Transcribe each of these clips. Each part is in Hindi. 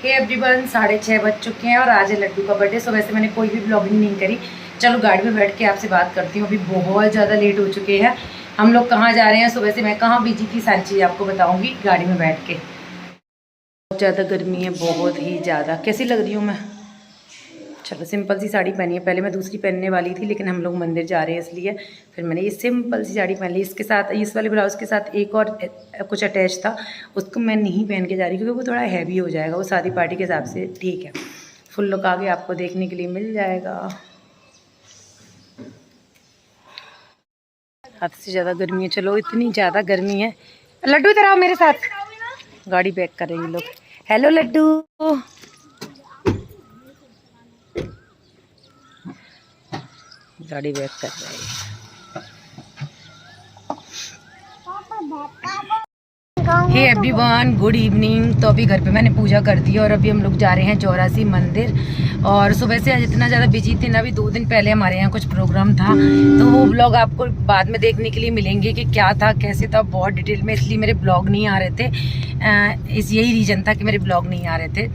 हे एवरीवन, 6:30 बज चुके हैं और आज है लड्डू का बर्थडे। सो वैसे मैंने कोई भी ब्लॉगिंग नहीं करी। चलो गाड़ी में बैठ के आपसे बात करती हूँ। अभी बहुत ज़्यादा लेट हो चुके हैं। हम लोग कहाँ जा रहे हैं, सो वैसे मैं कहाँ बिजी थी सारी चीज़ आपको बताऊँगी गाड़ी में बैठ के। बहुत ज़्यादा गर्मी है, बहुत ही ज़्यादा। कैसी लग रही हूँ मैं? चलो सिंपल सी साड़ी पहनी है। पहले मैं दूसरी पहनने वाली थी लेकिन हम लोग मंदिर जा रहे हैं इसलिए फिर मैंने ये सिंपल सी साड़ी पहन ली। इसके साथ इस वाले ब्लाउज़ के साथ एक और कुछ अटैच था, उसको मैं नहीं पहन के जा रही क्योंकि वो थोड़ा हैवी हो जाएगा। वो शादी पार्टी के हिसाब से ठीक है। फुल लुक आगे आपको देखने के लिए मिल जाएगा। हद से ज़्यादा गर्मी है। चलो इतनी ज़्यादा गर्मी है। लड्डू इधर आओ मेरे साथ। गाड़ी बैक कर रहे हैं लोग। हेलो लड्डू, गाड़ी बैक कर रहे हैं। Hey everyone, good evening. तो अभी घर पे मैंने पूजा कर दी और अभी हम लोग जा रहे हैं चौरासी मंदिर। और सुबह से आज इतना ज़्यादा बिजी थे ना, अभी 2 दिन पहले हमारे यहाँ कुछ प्रोग्राम था तो वो ब्लॉग आपको बाद में देखने के लिए मिलेंगे कि क्या था कैसे था, बहुत डिटेल में। इसलिए मेरे ब्लॉग नहीं आ रहे थे। यही रीज़न था कि मेरे ब्लॉग नहीं आ रहे थे।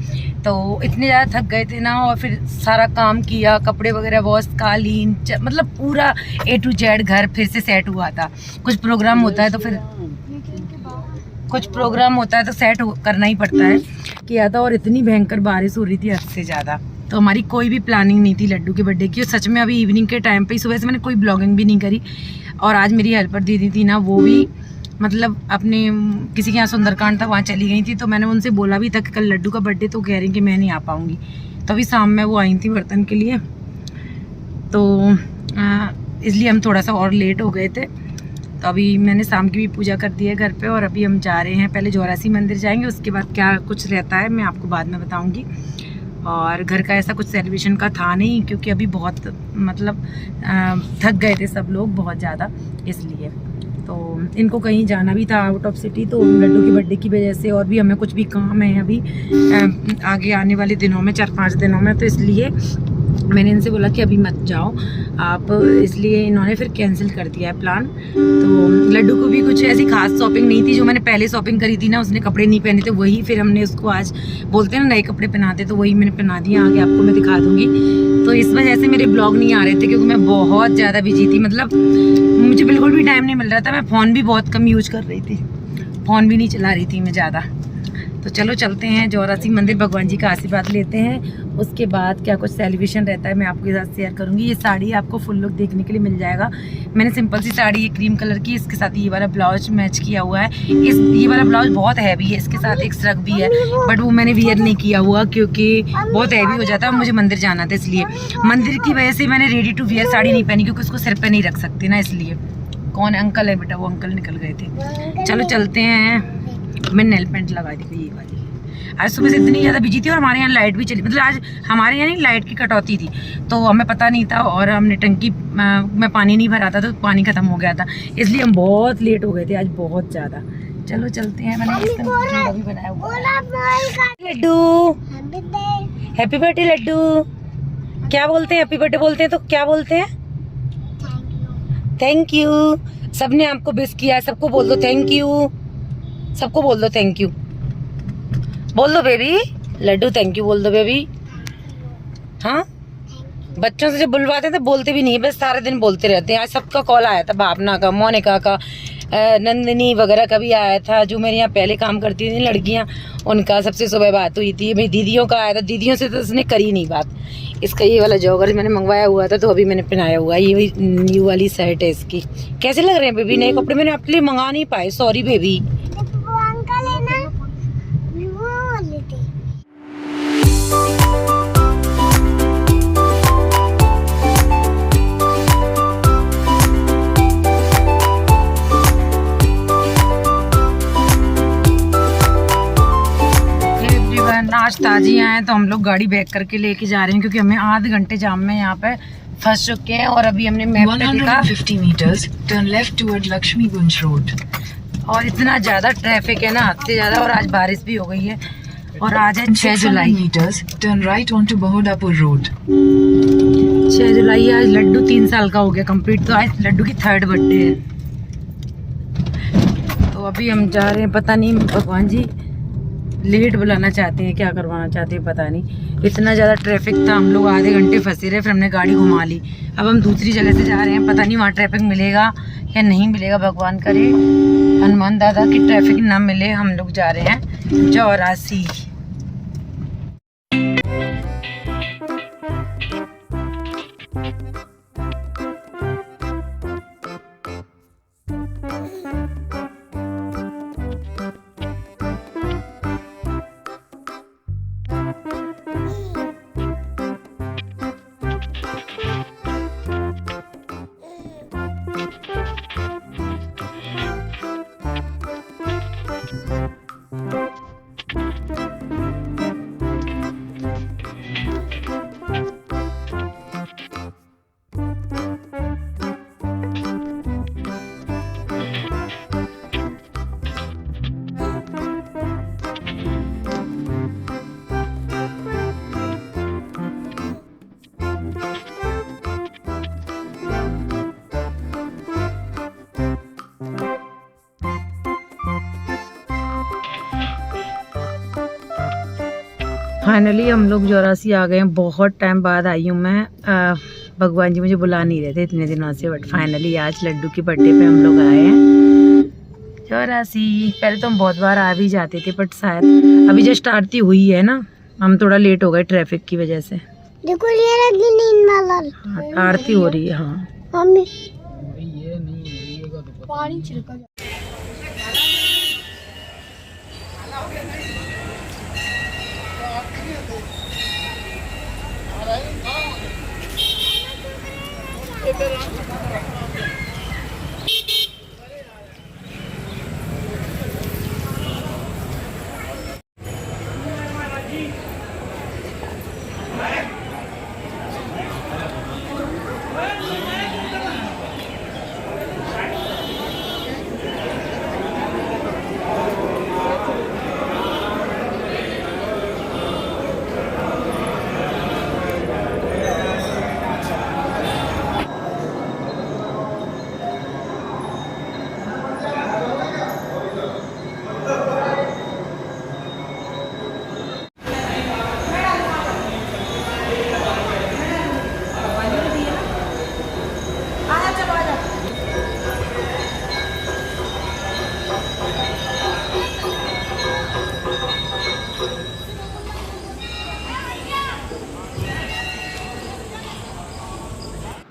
तो इतने ज़्यादा थक गए थे ना, और फिर सारा काम किया, कपड़े वगैरह वॉश, कालीन, मतलब पूरा A to Z घर फिर से सेट हुआ था। कुछ प्रोग्राम होता है तो सेट करना ही पड़ता है। किया था और इतनी भयंकर बारिश हो रही थी हद से ज़्यादा। तो हमारी कोई भी प्लानिंग नहीं थी लड्डू के बर्थडे की। और सच में अभी इवनिंग के टाइम पे ही, सुबह से मैंने कोई ब्लॉगिंग भी नहीं करी। और आज मेरी हेल्पर दीदी थी ना, वो भी मतलब अपने किसी के यहाँ सुंदरकांड था, वहाँ चली गई थी। तो मैंने उनसे बोला भी था कि कल लड्डू का बर्थडे, तो कह रही कि मैं नहीं आ पाऊँगी। तो अभी शाम में वो आई थी बर्तन के लिए, तो इसलिए हम थोड़ा सा और लेट हो गए थे। तो अभी मैंने शाम की भी पूजा कर दी है घर पे और अभी हम जा रहे हैं। पहले चौरासी मंदिर जाएंगे, उसके बाद क्या कुछ रहता है मैं आपको बाद में बताऊंगी। और घर का ऐसा कुछ सेलिब्रेशन का था नहीं क्योंकि अभी बहुत मतलब थक गए थे सब लोग बहुत ज़्यादा, इसलिए। तो इनको कहीं जाना भी था आउट ऑफ सिटी, तो लड्डू की बर्थडे की वजह से और भी हमें कुछ भी काम है अभी आगे आने वाले दिनों में, 4-5 दिनों में। तो इसलिए मैंने इनसे बोला कि अभी मत जाओ आप, इसलिए इन्होंने फिर कैंसिल कर दिया है प्लान। तो लड्डू को भी कुछ ऐसी खास शॉपिंग नहीं थी। जो मैंने पहले शॉपिंग करी थी ना, उसने कपड़े नहीं पहने थे, वही फिर हमने उसको आज बोलते हैं ना नए कपड़े पहनाते, तो वही मैंने पहना दिया। आगे आपको मैं दिखा दूँगी। तो इस वजह से मेरे ब्लॉग नहीं आ रहे थे क्योंकि मैं बहुत ज़्यादा बिजी थी। मतलब मुझे बिल्कुल भी टाइम नहीं मिल रहा था। मैं फ़ोन भी बहुत कम यूज कर रही थी, फ़ोन भी नहीं चला रही थी मैं ज़्यादा। तो चलो चलते हैं चौरासी मंदिर, भगवान जी का आशीर्वाद लेते हैं। उसके बाद क्या कुछ सेलिब्रेशन रहता है मैं आपके साथ शेयर करूंगी। ये साड़ी आपको फुल लुक देखने के लिए मिल जाएगा। मैंने सिंपल सी साड़ी, ये क्रीम कलर की, इसके साथ ये वाला ब्लाउज मैच किया हुआ है। ये वाला ब्लाउज बहुत हैवी है, इसके साथ एक श्रग भी है, बट वो मैंने वियर नहीं किया हुआ क्योंकि बहुत हैवी हो जाता है। मुझे मंदिर जाना था, इसलिए मंदिर की वजह से मैंने रेडी टू वियर साड़ी नहीं पहनी क्योंकि उसको सिर पर नहीं रख सकते ना, इसलिए। कौन अंकल है बेटा? वो अंकल निकल गए थे। चलो चलते हैं। मैं नेल पेंट लगा दी ये वाली। आज सुबह से इतनी ज़्यादा बिजी थी और हमारे यहाँ लाइट भी चली, मतलब आज हमारे यहाँ नहीं लाइट की कटौती थी, तो हमें पता नहीं था। और हमने टंकी में पानी नहीं भरा था तो पानी ख़त्म हो गया था, इसलिए हम बहुत लेट हो गए थे आज बहुत ज़्यादा। चलो चलते हैं। मैंने इस तरह भी बनाया हुआ लड्डू। Happy birthday Laddu. क्या बोलते हैं? हैप्पी बर्थडे बोलते हैं तो क्या बोलते हैं? Thank you. सबने आपको विश किया है, सबको बोल दो थैंक यू। सबको बोल दो थैंक यू। बोल दो बेबी। लड्डू थैंक यू बोल दो बेबी। हाँ, बच्चों से जब बुलवाते तो बोलते भी नहीं, बस सारे दिन बोलते रहते हैं। आज सबका कॉल आया था, भावना का, मोनिका का, नंदिनी वगैरह का भी आया था। जो मेरे यहाँ पहले काम करती थी लड़कियाँ, उनका सबसे सुबह बात हुई थी। मेरी दीदियों का आया था, दीदियों से तो उसने करी नहीं बात। इसका ये वाला जॉगर मैंने मंगवाया हुआ था तो अभी मैंने पहनाया हुआ है। ये न्यू वाली शर्ट है इसकी। कैसे लग रहे हैं बेबी नए कपड़े? मैंने आपके लिए मंगा नहीं पाए, सॉरी बेबी। आज ताजी आए तो हम लोग गाड़ी बैक करके लेके जा रहे हैं क्योंकि हमें आधे घंटे जाम में यहाँ पे फंस चुके हैं। और अभी हमने मैप पे देखा 150 meters turn left toward Lakshmigunj road। और इतना ज़्यादा ट्रैफिक है ना, हद से ज़्यादा। और आज बारिश भी हो गई है। और आज है 6 जुलाई। meters turn right onto Bahodapur road। 6 जुलाई। आज लड्डू 3 साल का हो गया कंप्लीट, तो आज लड्डू की 3rd बर्थडे है। तो अभी हम जा रहे हैं, पता नहीं भगवान जी लेट बुलाना चाहते हैं, क्या करवाना चाहते हैं पता नहीं। इतना ज़्यादा ट्रैफिक था, हम लोग आधे घंटे फंसे रहे, फिर हमने गाड़ी घुमा ली। अब हम दूसरी जगह से जा रहे हैं, पता नहीं वहाँ ट्रैफिक मिलेगा या नहीं मिलेगा, भगवान करे हनुमान दादा की ट्रैफिक ना मिले। हम लोग जा रहे हैं चौरासी। फाइनली हम लोग चौरासी आ गए हैं। बहुत टाइम बाद आई हूँ मैं। भगवान जी मुझे बुला नहीं रहे थे इतने दिनों से, बट फाइनली आज लड्डू की बर्थडे पे हम लोग आए हैं चौरासी। पहले तो हम बहुत बार आ भी जाते थे, बट शायद अभी जस्ट आरती हुई है ना, हम थोड़ा लेट हो गए ट्रैफिक की वजह से। देखो ये आरती हो रही है। हाँ पानी छिड़का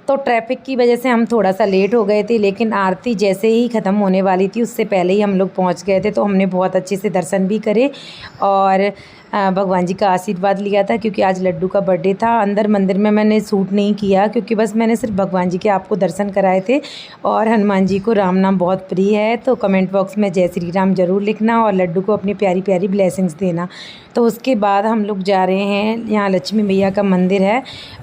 तो ट्रैफिक की वजह से हम थोड़ा सा लेट हो गए थे, लेकिन आरती जैसे ही ख़त्म होने वाली थी उससे पहले ही हम लोग पहुंच गए थे। तो हमने बहुत अच्छे से दर्शन भी करे और भगवान जी का आशीर्वाद लिया था, क्योंकि आज लड्डू का बर्थडे था। अंदर मंदिर में मैंने शूट नहीं किया, क्योंकि बस मैंने सिर्फ भगवान जी के आपको दर्शन कराए थे। और हनुमान जी को राम नाम बहुत प्रिय है, तो कमेंट बॉक्स में जय श्री राम ज़रूर लिखना और लड्डू को अपनी प्यारी प्यारी ब्लेसिंग्स देना। तो उसके बाद हम लोग जा रहे हैं, यहाँ लक्ष्मी मैया का मंदिर है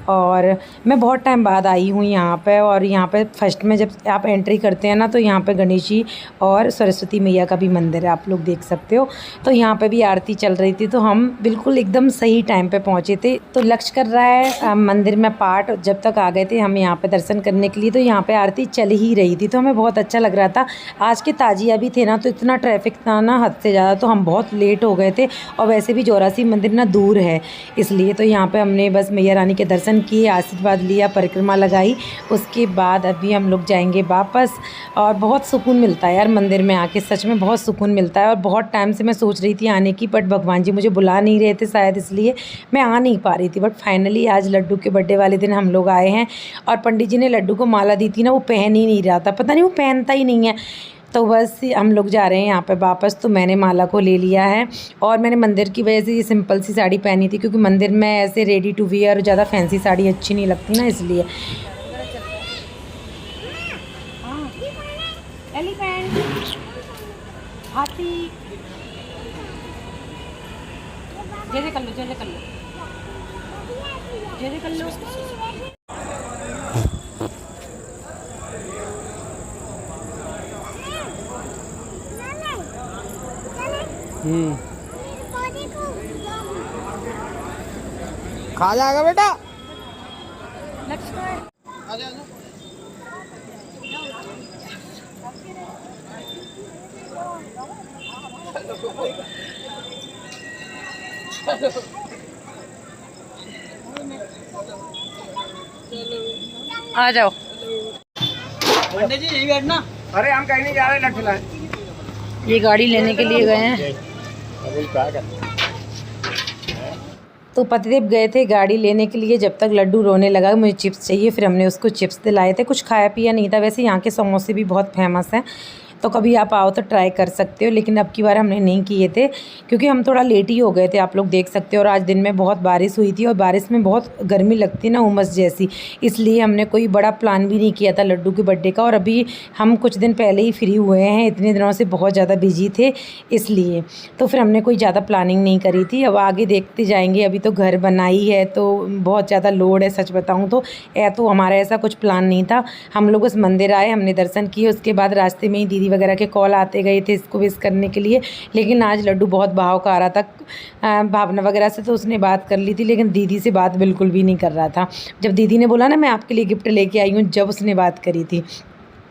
और मैं बहुत टाइम बाद आई हूँ यहाँ पे। और यहाँ पे फर्स्ट में जब आप एंट्री करते हैं ना, तो यहाँ पे गणेश जी और सरस्वती मैया का भी मंदिर है, आप लोग देख सकते हो। तो यहाँ पे भी आरती चल रही थी, तो हम बिल्कुल एकदम सही टाइम पे पहुँचे थे। तो लक्ष्य कर रहा है मंदिर में पाठ, जब तक आ गए थे हम यहाँ पे दर्शन करने के लिए, तो यहाँ पे आरती चल ही रही थी, तो हमें बहुत अच्छा लग रहा था। आज के ताजिया भी थे ना, तो इतना ट्रैफिक था ना हद से ज़्यादा, तो हम बहुत लेट हो गए थे। और वैसे भी चौरासी मंदिर ना दूर है, इसलिए तो यहाँ पे हमने बस मैया रानी के दर्शन किए, आशीर्वाद लिया, परिक्रमा लगाई। उसके बाद अभी हम लोग जाएंगे वापस। और बहुत सुकून मिलता है यार मंदिर में आके, सच में बहुत सुकून मिलता है। और बहुत टाइम से मैं सोच रही थी आने की, बट भगवान जी मुझे बुला नहीं रहे थे शायद, इसलिए मैं आ नहीं पा रही थी। बट फाइनली आज लड्डू के बर्थडे वाले दिन हम लोग आए हैं। और पंडित जी ने लड्डू को माला दी थी ना, वो पहन ही नहीं रहा था, पता नहीं वो पहनता ही नहीं है। तो बस हम लोग जा रहे हैं यहाँ पे वापस। तो मैंने माला को ले लिया है, और मैंने मंदिर की वजह से ये सिंपल सी साड़ी पहनी थी, क्योंकि मंदिर में ऐसे रेडी टू वियर ज़्यादा फैंसी साड़ी अच्छी नहीं लगती ना, इसलिए। एलिफेंट, हाथी, जैसे कर लो, जैसे कर लो, जैसे कर लो। खा जाएगा बेटा। आ जाओ। पंडित जी यही बैठना। अरे हम कहीं नहीं जा रहे, लड्डू लाए। ये गाड़ी लेने के लिए गए हैं। तो पतिदेव गए थे गाड़ी लेने के लिए, जब तक लड्डू रोने लगा मुझे चिप्स चाहिए, फिर हमने उसको चिप्स दिलाए थे। कुछ खाया पिया नहीं था। वैसे यहाँ के समोसे भी बहुत फेमस हैं, तो कभी आप आओ तो ट्राई कर सकते हो, लेकिन अब की बार हमने नहीं किए थे क्योंकि हम थोड़ा लेट ही हो गए थे, आप लोग देख सकते हो। और आज दिन में बहुत बारिश हुई थी और बारिश में बहुत गर्मी लगती ना, उमस जैसी, इसलिए हमने कोई बड़ा प्लान भी नहीं किया था लड्डू के बर्थडे का। और अभी हम कुछ दिन पहले ही फ्री हुए हैं, इतने दिनों से बहुत ज़्यादा बिजी थे इसलिए, तो फिर हमने कोई ज़्यादा प्लानिंग नहीं करी थी। अब आगे देखते जाएंगे। अभी तो घर बनाई है तो बहुत ज़्यादा लोड है, सच बताऊँ तो हमारा ऐसा कुछ प्लान नहीं था। हम लोग उस मंदिर आए, हमने दर्शन किए, उसके बाद रास्ते में ही दीदी वगैरह के कॉल आते गए थे इसको विश करने के लिए। लेकिन आज लड्डू बहुत भाव का आ रहा था भावना वगैरह से, तो उसने बात कर ली थी, लेकिन दीदी से बात बिल्कुल भी नहीं कर रहा था। जब दीदी ने बोला ना मैं आपके लिए गिफ्ट लेके आई हूँ, जब उसने बात करी थी।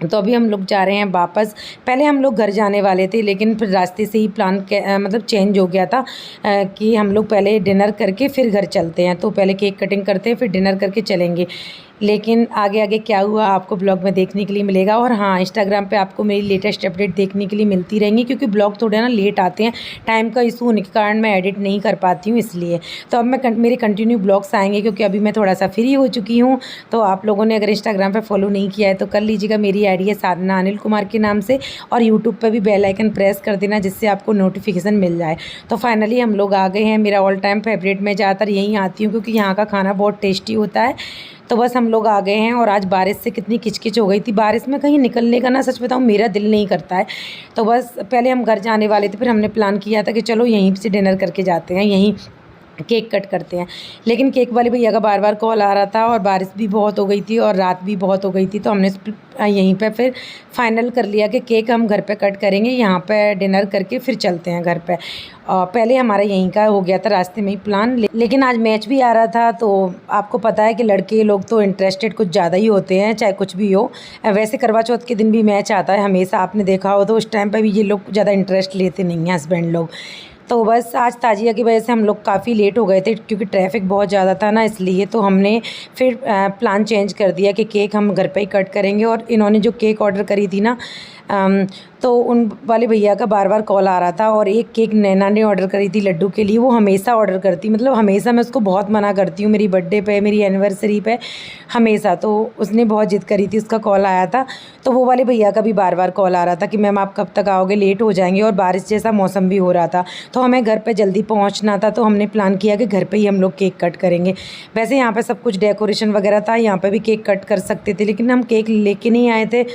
तो अभी हम लोग जा रहे हैं वापस। पहले हम लोग घर जाने वाले थे, लेकिन फिर रास्ते से ही प्लान मतलब चेंज हो गया था कि हम लोग पहले डिनर करके फिर घर चलते हैं। तो पहले केक कटिंग करते हैं, फिर डिनर करके चलेंगे। लेकिन आगे आगे क्या हुआ आपको ब्लॉग में देखने के लिए मिलेगा। और हाँ, इंस्टाग्राम पे आपको मेरी लेटेस्ट अपडेट देखने के लिए मिलती रहेंगी, क्योंकि ब्लॉग थोड़े ना लेट आते हैं, टाइम का इशू होने के कारण मैं एडिट नहीं कर पाती हूँ इसलिए। तो अब मेरे कंटिन्यू ब्लॉग्स आएंगे, क्योंकि अभी मैं थोड़ा सा फ्री हो चुकी हूँ। तो आप लोगों ने अगर इंस्टाग्राम पर फॉलो नहीं किया है तो कर लीजिएगा। मेरी आईडी है साधना अनिल कुमार के नाम से, और यूट्यूब पर भी बेल आइकन प्रेस कर देना, जिससे आपको नोटिफिकेशन मिल जाए। तो फाइनली हम लोग आ गए हैं। मेरा ऑल टाइम फेवरेट, मैं ज़्यादातर यहीं आती हूँ क्योंकि यहाँ का खाना बहुत टेस्टी होता है। तो बस हम लोग आ गए हैं। और आज बारिश से कितनी किचकिच हो गई थी, बारिश में कहीं निकलने का ना सच बताऊँ मेरा दिल नहीं करता है। तो बस पहले हम घर जाने वाले थे, फिर हमने प्लान किया था कि चलो यहीं से डिनर करके जाते हैं, यहीं केक कट करते हैं। लेकिन केक वाले भैया का बार बार कॉल आ रहा था और बारिश भी बहुत हो गई थी और रात भी बहुत हो गई थी, तो हमने यहीं पे फिर फाइनल कर लिया कि केक हम घर पे कट करेंगे, यहाँ पे डिनर करके फिर चलते हैं घर पे। पहले हमारा यहीं का हो गया था रास्ते में ही प्लान, लेकिन आज मैच भी आ रहा था। तो आपको पता है कि लड़के लोग तो इंटरेस्टेड कुछ ज़्यादा ही होते हैं, चाहे कुछ भी हो। वैसे करवा चौथ के दिन भी मैच आता है हमेशा, आपने देखा हो, तो उस टाइम पर भी ये लोग ज़्यादा इंटरेस्ट लेते नहीं हैं हस्बैंड लोग। तो बस आज ताजिया की वजह से हम लोग काफ़ी लेट हो गए थे, क्योंकि ट्रैफिक बहुत ज़्यादा था ना, इसलिए। तो हमने फिर प्लान चेंज कर दिया कि केक हम घर पे ही कट करेंगे। और इन्होंने जो केक ऑर्डर करी थी ना, तो उन वाले भैया का बार बार कॉल आ रहा था। और एक केक नैना ने ऑर्डर करी थी लड्डू के लिए, वो हमेशा ऑर्डर करती, मतलब हमेशा मैं उसको बहुत मना करती हूँ, मेरी बर्थडे पे, मेरी एनिवर्सरी पे, हमेशा। तो उसने बहुत जिद करी थी, उसका कॉल आया था। तो वो वाले भैया का भी बार बार कॉल आ रहा था कि मैम आप कब तक आओगे, लेट हो जाएंगे। और बारिश जैसा मौसम भी हो रहा था, तो हमें घर पे जल्दी पहुंचना था। तो हमने प्लान किया कि घर पे ही हम लोग केक कट करेंगे। वैसे यहाँ पे सब कुछ डेकोरेशन वगैरह था, यहाँ पे भी केक कट कर सकते थे, लेकिन हम केक लेके नहीं आए थे।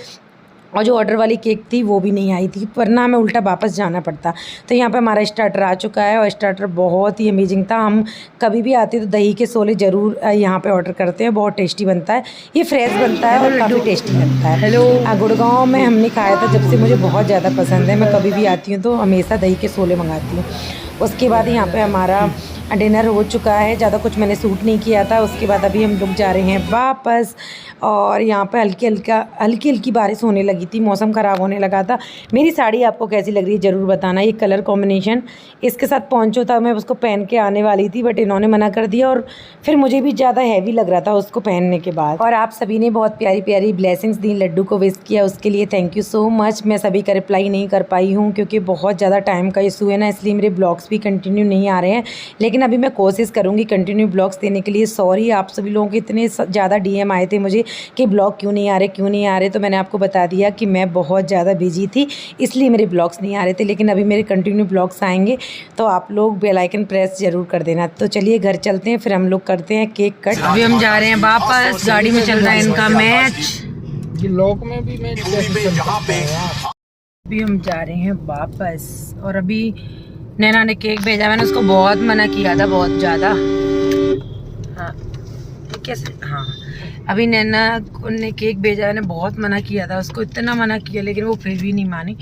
और जो ऑर्डर वाली केक थी वो भी नहीं आई थी, वरना हमें उल्टा वापस जाना पड़ता। तो यहाँ पे हमारा स्टार्टर आ चुका है, और स्टार्टर बहुत ही अमेजिंग था। हम कभी भी आते तो दही के सोले ज़रूर यहाँ पे ऑर्डर करते हैं, बहुत टेस्टी बनता है, ये फ्रेश बनता है और काफ़ी टेस्टी लगता है। हेलो, गुड़गांव में हमने खाया था, जब से मुझे बहुत ज़्यादा पसंद है। मैं कभी भी आती हूँ तो हमेशा दही के सोले मंगाती हूँ। उसके बाद यहाँ पर हमारा डिनर हो चुका है, ज़्यादा कुछ मैंने सूट नहीं किया था। उसके बाद अभी हम लोग जा रहे हैं वापस। और यहाँ पे हल्की हल्की बारिश होने लगी थी, मौसम ख़राब होने लगा था। मेरी साड़ी आपको कैसी लग रही है ज़रूर बताना। ये कलर कॉम्बिनेशन इसके साथ पॉन्चो था, मैं उसको पहन के आने वाली थी, बट इन्होंने मना कर दिया। और फिर मुझे भी ज़्यादा हैवी लग रहा था उसको पहनने के बाद। और आप सभी ने बहुत प्यारी प्यारी ब्लेसिंग्स दी, लड्डू को विश किया, उसके लिए थैंक यू सो मच। मैं सभी का रिप्लाई नहीं कर पाई हूँ, क्योंकि बहुत ज़्यादा टाइम का इशू है ना, इसलिए मेरे ब्लॉग्स भी कंटिन्यू नहीं आ रहे हैं। लेकिन अभी मैं कोशिश करूँगी कंटिन्यू ब्लॉग्स देने के लिए। सॉरी आप सभी लोगों के इतने ज़्यादा DM आए थे मुझे कि ब्लॉग क्यों नहीं आ रहे। तो मैंने आपको बता दिया कि मैं बहुत ज़्यादा बिजी थी, इसलिए मेरे ब्लॉग्स नहीं आ रहे थे। लेकिन अभी मेरे कंटिन्यू ब्लॉग्स आएंगे, तो आप लोग बेल आइकन प्रेस ज़रूर कर देना। तो चलिए घर चलते हैं, फिर हम लोग करते हैं केक कट। अभी हम जा रहे हैं वापस, गाड़ी में चल रहा है इनका मैच। लोक में भी मैच अभी हम जा रहे हैं वापस। और अभी नैना ने केक भेजा, मैंने उसको बहुत मना किया था, बहुत ज़्यादा। हाँ कैसे, हाँ अभी नैना ने केक भेजा, मैंने बहुत मना किया था उसको, इतना मना किया, लेकिन वो फिर भी नहीं मानी।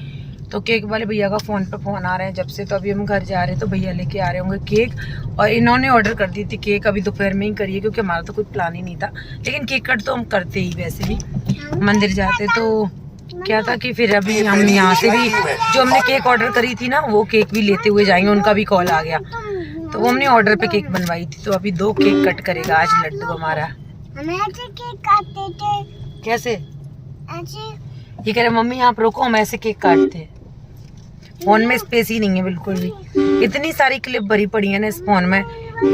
तो केक वाले भैया का फ़ोन पे फ़ोन आ रहे हैं जब से। तो अभी हम घर जा रहे हैं, तो भैया लेके आ रहे होंगे केक। और इन्होंने ऑर्डर कर दी थी केक, अभी दोपहर में ही करिए, क्योंकि हमारा तो कोई प्लान ही नहीं था। लेकिन केक कट तो हम करते ही, वैसे भी मंदिर जाते। तो क्या था कि फिर अभी हम यहाँ से भी जो हमने केक ऑर्डर करी थी ना, वो केक भी लेते हुए जाएंगे, उनका भी कॉल आ गया। तो वो हमने ऑर्डर पे केक बनवाई थी, तो अभी 2 केक कट करेगा आज लड्डू हमारा। हमें ऐसे केक काटते थे कैसे? ऐसे। ये कह रहे मम्मी आप रोको, हम ऐसे केक काटते हैं। फोन में स्पेस ही नहीं है बिल्कुल भी, इतनी सारी क्लिप भरी पड़ी है ना इस फोन में,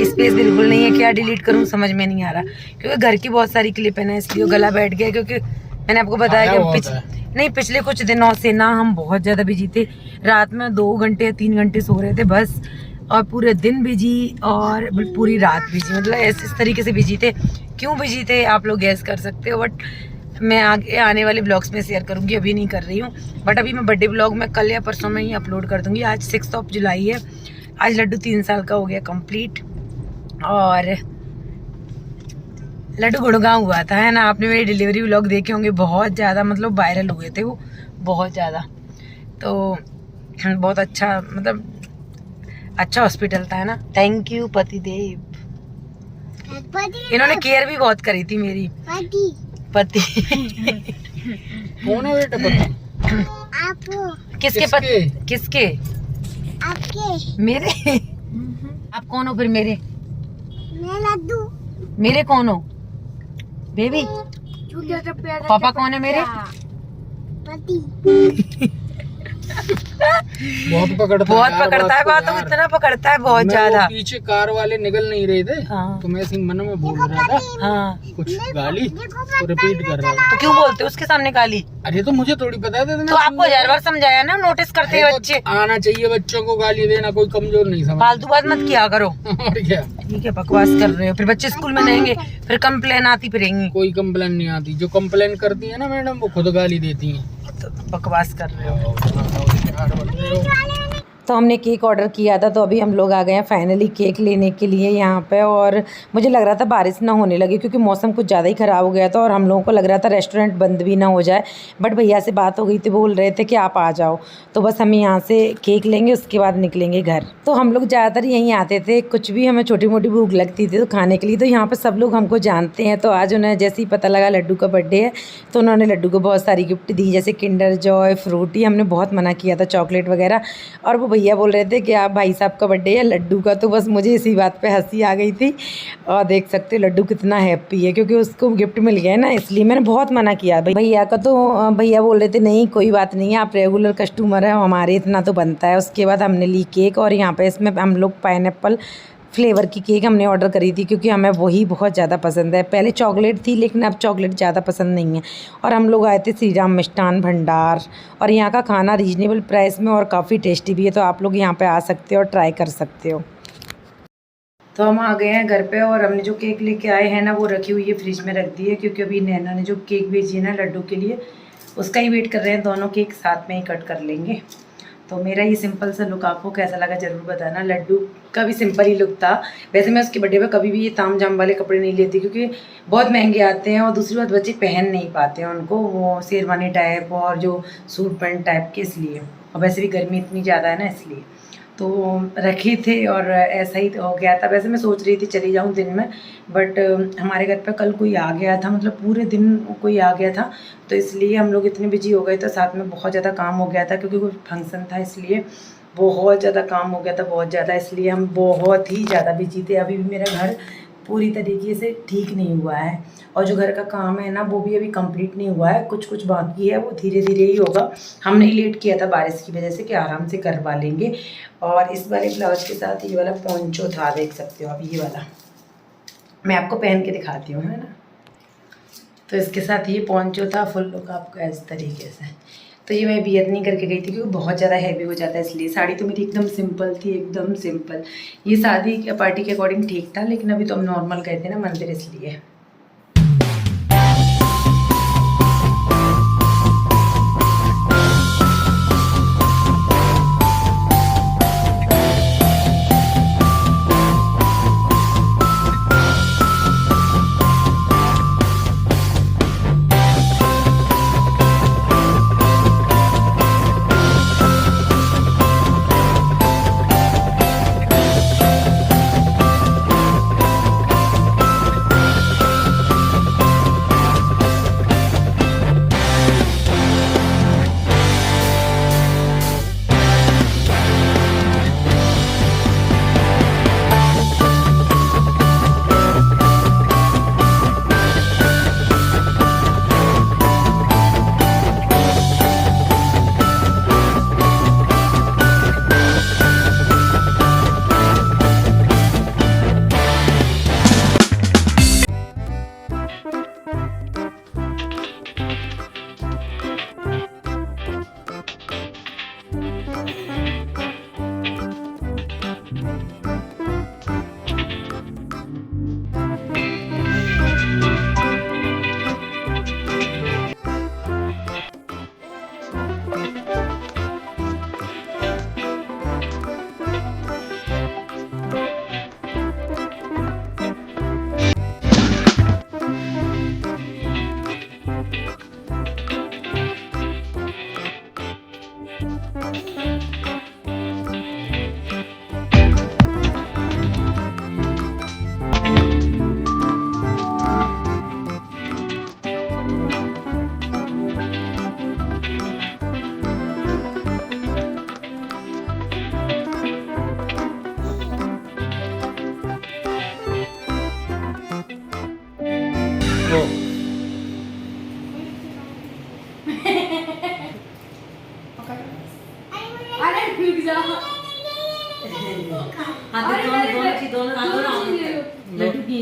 स्पेस बिल्कुल नहीं है। क्या डिलीट करूं समझ में नहीं आ रहा, क्योंकि घर की बहुत सारी क्लिप है ना, इसलिए गला बैठ गया। क्योंकि मैंने आपको बताया कि पिछले कुछ दिनों से ना हम बहुत ज्यादा बिजी थे। रात में 2 घंटे 3 घंटे सो रहे थे बस, और पूरे दिन बिजी और पूरी रात बिजी, मतलब इस तरीके से बिजी थे। क्यों बिजी थे आप लोग गैस कर सकते हो, बट मैं आगे आने वाले ब्लॉग्स में शेयर करूंगी, अभी नहीं कर रही हूँ। बट अभी मैं बर्थडे ब्लॉग में कल या परसों में ही अपलोड कर दूंगी। आज 6 जुलाई है, आज लड्डू 3 साल का हो गया कंप्लीट। और लड्डू गुड़गांव हुआ था, है ना, आपने मेरे डिलीवरी व्लॉग देखे होंगे, बहुत ज़्यादा मतलब वायरल हुए थे वो, बहुत ज़्यादा। तो बहुत अच्छा, मतलब अच्छा हॉस्पिटल था, है ना। थैंक यू पतिदेव, इन्होंने केयर भी बहुत करी थी मेरी। पति कौन है बेटा पति? आप किसके पति? किसके? आपके मेरे? आप कौन हो फिर मेरे? मैं लड्डू मेरे कौन हो बेबी? पापा कौन है मेरे? पति। बहुत पकड़ता है बात, तो इतना पकड़ता है बहुत ज्यादा। पीछे कार वाले निकल नहीं रहे थे, हाँ। तो मैं ऐसे मन में बोल रहा था हाँ, कुछ गाली, तो रिपीट कर रहा था। तो क्यों बोलते हो उसके सामने गाली? अरे तो मुझे थोड़ी पता था, तो आपको 1000 बार समझाया ना, नोटिस करते हैं बच्चे। आना चाहिए बच्चों को गाली देना, कोई कमजोर नहीं समझ। फालतू बात मत किया करो। और क्या, ठीक है, बकवास कर रहे हो, फिर बच्चे स्कूल में रहेंगे, फिर कंप्लेन आती फिरेंगी। कोई कंप्लेन नहीं आती, जो कंप्लेन करती है ना मैडम, वो खुद गाली देती हैं। तो बकवास कर रहे हो। तो हमने केक ऑर्डर किया था, तो अभी हम लोग आ गए हैं फाइनली केक लेने के लिए यहाँ पे। और मुझे लग रहा था बारिश ना होने लगे, क्योंकि मौसम कुछ ज़्यादा ही ख़राब हो गया था, और हम लोगों को लग रहा था रेस्टोरेंट बंद भी ना हो जाए। बट भैया से बात हो गई थी, बोल रहे थे कि आप आ जाओ, तो बस हम यहाँ से केक लेंगे, उसके बाद निकलेंगे घर। तो हम लोग ज़्यादातर यहीं आते थे, कुछ भी हमें छोटी मोटी भूख लगती थी तो खाने के लिए। तो यहाँ पर सब लोग हमको जानते हैं, तो आज उन्हें जैसे ही पता लगा लड्डू का बर्थडे है, तो उन्होंने लड्डू को बहुत सारी गिफ्ट दी, जैसे किंडर जॉय, फ्रूटी। हमने बहुत मना किया था, चॉकलेट वगैरह। और वो भैया बोल रहे थे कि आप भाई साहब का बर्थडे है लड्डू का, तो बस मुझे इसी बात पे हंसी आ गई थी। और देख सकते हो लड्डू कितना हैप्पी है, क्योंकि उसको गिफ्ट मिल गया है ना, इसलिए मैंने बहुत मना किया भैया का। तो भैया बोल रहे थे नहीं कोई बात नहीं है, आप रेगुलर कस्टमर है हमारे, इतना तो बनता है। उसके बाद हमने ली केक, और यहाँ पे इसमें हम लोग पाइनएप्पल फ्लेवर की केक हमने ऑर्डर करी थी, क्योंकि हमें वही बहुत ज़्यादा पसंद है। पहले चॉकलेट थी, लेकिन अब चॉकलेट ज़्यादा पसंद नहीं है। और हम लोग आए थे श्री राम मिष्ठान भंडार, और यहाँ का खाना रीजनेबल प्राइस में और काफ़ी टेस्टी भी है, तो आप लोग यहाँ पे आ सकते हो और ट्राई कर सकते हो। तो हम आ गए हैं घर पे, और हमने जो केक लेके आए हैं ना, वो रखी हुई है फ्रिज में रख दी है, क्योंकि अभी नैना ने जो केक भेजी है ना लड्डू के लिए, उसका ही वेट कर रहे हैं। दोनों केक साथ में ही कट कर लेंगे। तो मेरा ये सिंपल सा लुक आपको कैसा लगा ज़रूर बताना। लड्डू का भी सिंपल ही लुक था। वैसे मैं उसके बर्थडे पे कभी भी ये ताम झाम वाले कपड़े नहीं लेती, क्योंकि बहुत महंगे आते हैं, और दूसरी बात बच्चे पहन नहीं पाते हैं उनको, वो शेरवानी टाइप और जो सूट पैंट टाइप के, इसलिए। और वैसे भी गर्मी इतनी ज़्यादा है ना, इसलिए तो रखे थे, और ऐसा ही हो गया था। वैसे मैं सोच रही थी चली जाऊं दिन में, बट हमारे घर पे कल कोई आ गया था, मतलब पूरे दिन कोई आ गया था, तो इसलिए हम लोग इतने बिजी हो गए थे। साथ में बहुत ज़्यादा काम हो गया था, क्योंकि कोई फंक्शन था, इसलिए बहुत ज़्यादा काम हो गया था, बहुत ज़्यादा, इसलिए हम बहुत ही ज़्यादा बिजी थे। अभी भी मेरा घर पूरी तरीके से ठीक नहीं हुआ है, और जो घर का काम है ना, वो भी अभी कंप्लीट नहीं हुआ है, कुछ कुछ बाकी है, वो धीरे धीरे ही होगा। हमने लेट किया था बारिश की वजह से, कि आराम से करवा लेंगे। और इस वाले ब्लाउज के साथ ये वाला पोंचो था, देख सकते हो आप, ये वाला मैं आपको पहन के दिखाती हूँ, है ना। तो इसके साथ ये पोंचो था, फुल लुक आपको इस तरीके से। तो ये मैं बियर नहीं करके गई थी, क्योंकि बहुत ज़्यादा हैवी हो जाता है, इसलिए। साड़ी तो मेरी एकदम सिंपल थी, एकदम सिंपल। ये शादी पार्टी के अकॉर्डिंग ठीक था, लेकिन अभी तो हम नॉर्मल गए थे ना मंदिर, इसलिए।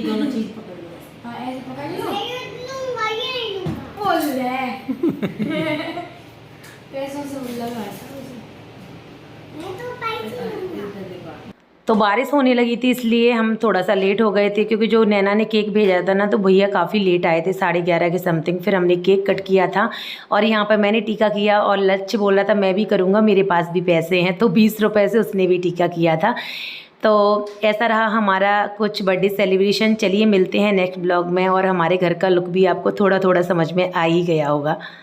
दोनों चीज तो बारिश होने लगी थी इसलिए हम थोड़ा सा लेट हो गए थे, क्योंकि जो नैना ने केक भेजा था ना तो भैया काफ़ी लेट आए थे, 11:30 के समथिंग। फिर हमने केक कट किया था और यहाँ पर मैंने टीका किया और लक्ष्य बोल रहा था मैं भी करूँगा, मेरे पास भी पैसे हैं, तो 20 रुपये से उसने भी टीका किया था। तो ऐसा रहा हमारा कुछ बर्थडे सेलिब्रेशन। चलिए मिलते हैं नेक्स्ट ब्लॉग में, और हमारे घर का लुक भी आपको थोड़ा थोड़ा समझ में आ ही गया होगा।